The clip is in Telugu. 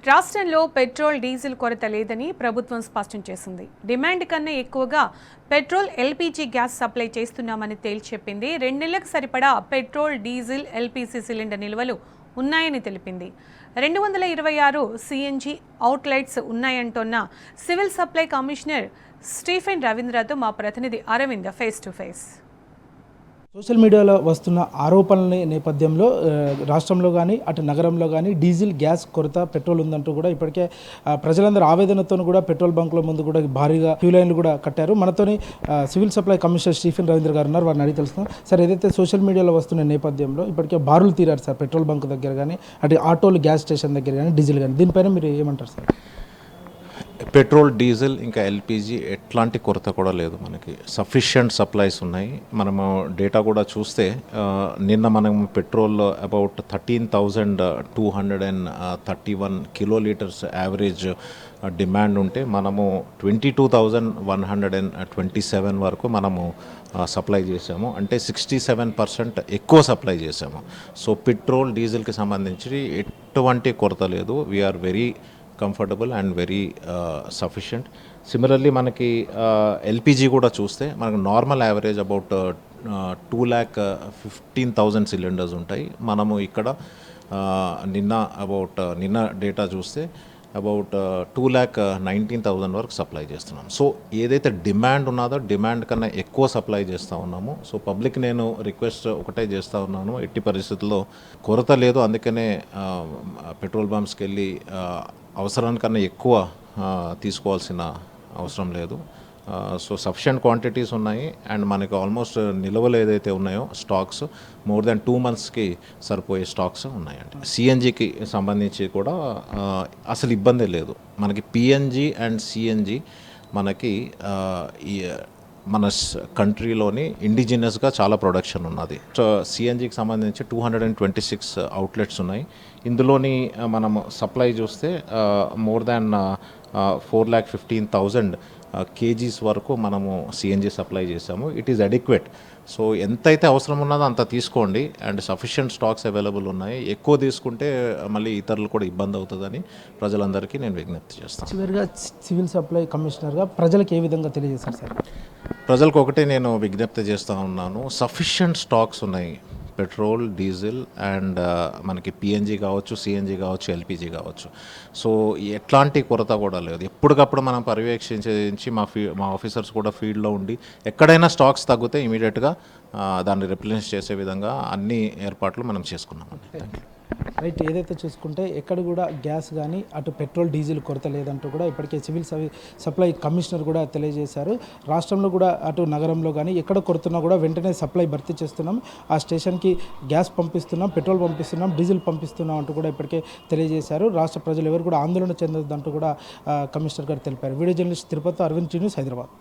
రాష్ట్రంలో పెట్రోల్ డీజిల్ కొరత లేదని ప్రభుత్వం స్పష్టం చేసింది. డిమాండ్ కన్నా ఎక్కువగా పెట్రోల్ ఎల్పీజీ గ్యాస్ సప్లై చేస్తున్నామని తేల్చెప్పింది. 2 నెలలకు సరిపడా పెట్రోల్ డీజిల్ ఎల్పీజీ సిలిండర్ నిల్వలు ఉన్నాయని తెలిపింది. 226 సిఎన్జీ అవుట్లెట్స్ ఉన్నాయంటున్న సివిల్ సప్లై కమిషనర్ స్టీఫెన్ రవీంద్రతో మా ప్రతినిధి Aravind face to face. Social మీడియాలో వస్తున్న ఆరోపణల నేపథ్యంలో రాష్ట్రంలో కానీ అటు నగరంలో కానీ డీజిల్ గ్యాస్ కొరత పెట్రోల్ ఉందంటూ కూడా ఇప్పటికే ప్రజలందరూ ఆవేదనతో కూడా పెట్రోల్ బంకుల ముందు కూడా భారీగా క్యూ లైన్లు కూడా కట్టారు. మనతోని civil supply commissioner Stephen Ravindra garu ఉన్నారు. వారిని అడిగి తెలుస్తున్నాం. సార్, ఏదైతే సోషల్ మీడియాలో వస్తున్న నేపథ్యంలో ఇప్పటికే బారులు తీరారు సార్ పెట్రోల్ బంక్ దగ్గర కానీ అటు ఆటోలు గ్యాస్ స్టేషన్ దగ్గర కానీ డీజిల్ కానీ, దీనిపైన మీరు ఏమంటారు సార్? పెట్రోల్ డీజిల్ ఇంకా ఎల్పిజి ఎట్లాంటి కొరత కూడా లేదు. మనకి సఫిషియంట్ సప్లైస్ ఉన్నాయి. మనము డేటా కూడా చూస్తే నిన్న మనం petrol about 13,231 kilolitres average demand ఉంటే మనము 22,127 వరకు మనము సప్లై చేసాము. అంటే 67% ఎక్కువ సప్లై చేసాము. సో పెట్రోల్ డీజిల్కి సంబంధించి ఎటువంటి కొరత లేదు. We are very comfortable and very sufficient. Similarly మనకి ఎల్పిజి కూడా చూస్తే మనకు నార్మల్ యావరేజ్ అబౌట్ 2,15,000 సిలిండర్స్ ఉంటాయి. మనము ఇక్కడ నిన్న డేటా చూస్తే అబౌట్ 2,19,000 వరకు సప్లై చేస్తున్నాం. సో ఏదైతే డిమాండ్ ఉన్నదో డిమాండ్ కన్నా ఎక్కువ సప్లై చేస్తూ ఉన్నాము. సో పబ్లిక్ నేను రిక్వెస్ట్ ఒకటే చేస్తూ ఉన్నాను, ఎట్టి పరిస్థితుల్లో కొరత లేదు. అందుకనే పెట్రోల్ బంప్స్కి వెళ్ళి అవసరానికన్నా ఎక్కువ తీసుకోవాల్సిన అవసరం లేదు. సో సఫిషియంట్ క్వాంటిటీస్ ఉన్నాయి. అండ్ మనకి ఆల్మోస్ట్ నిల్వలు ఏదైతే ఉన్నాయో స్టాక్స్ మోర్ దెన్ 2 monthsకి సరిపోయే స్టాక్స్ ఉన్నాయండి. సిఎన్జికి సంబంధించి కూడా అసలు ఇబ్బంది లేదు. మనకి పిఎన్జి అండ్ సిఎన్జి మనకి మన కంట్రీలోని ఇండిజినస్గా చాలా ప్రొడక్షన్ ఉన్నది. సో సిఎన్జికి సంబంధించి 226 అవుట్లెట్స్ ఉన్నాయి. ఇందులోని మనము సప్లై చూస్తే మోర్ దాన్ 4,15,000 కేజీస్ వరకు మనము సిఎన్జి సప్లై చేసాము. It is adequate. సో ఎంతైతే అవసరం ఉన్నదో అంత తీసుకోండి. అండ్ సఫిషియంట్ స్టాక్స్ అవైలబుల్ ఉన్నాయి. ఎక్కువ తీసుకుంటే మళ్ళీ ఇతరులు కూడా ఇబ్బంది అవుతుందని ప్రజలందరికీ నేను విజ్ఞప్తి చేస్తాను. చివరిగా సివిల్ సప్లై కమిషనర్గా ప్రజలకు ఏ విధంగా తెలియజేస్తారు సార్? ప్రజలకు ఒకటే నేను విజ్ఞప్తి చేస్తూ ఉన్నాను, సఫిషియంట్ స్టాక్స్ ఉన్నాయి. పెట్రోల్, డీజిల్ అండ్ మనకి పిఎన్జి కావచ్చు, సిఎన్జి కావచ్చు, ఎల్పిజి కావచ్చు. సో ఎట్లాంటి కొరత కూడా లేదు. ఎప్పటికప్పుడు మనం పర్యవేక్షించి మా ఆఫీసర్స్ కూడా ఫీల్డ్లో ఉండి ఎక్కడైనా స్టాక్స్ తగ్గితే ఇమీడియట్గా దాన్ని రిప్లేస్ చేసే విధంగా అన్ని ఏర్పాట్లు మనం చేసుకున్నామండి. Thank you. రైట్. ఏదైతే చూసుకుంటే ఎక్కడ కూడా గ్యాస్ కానీ అటు పెట్రోల్ డీజిల్ కొరత లేదంటూ కూడా ఇప్పటికే సివిల్ సప్లై కమిషనర్ కూడా తెలియజేశారు. రాష్ట్రంలో కూడా అటు నగరంలో కానీ ఎక్కడ కొరతున్నా కూడా వెంటనే సప్లై భర్తీ చేస్తున్నాం, ఆ స్టేషన్కి గ్యాస్ పంపిస్తున్నాం, పెట్రోల్ పంపిస్తున్నాం, డీజిల్ పంపిస్తున్నాం అంటూ కూడా ఇప్పటికే తెలియజేశారు. రాష్ట్ర ప్రజలు ఎవరు కూడా ఆందోళన చెందొద్దంటూ కూడా కమిషనర్ గారు తెలిపారు. Video journalist Tirupati, Aravind T News, Hyderabad.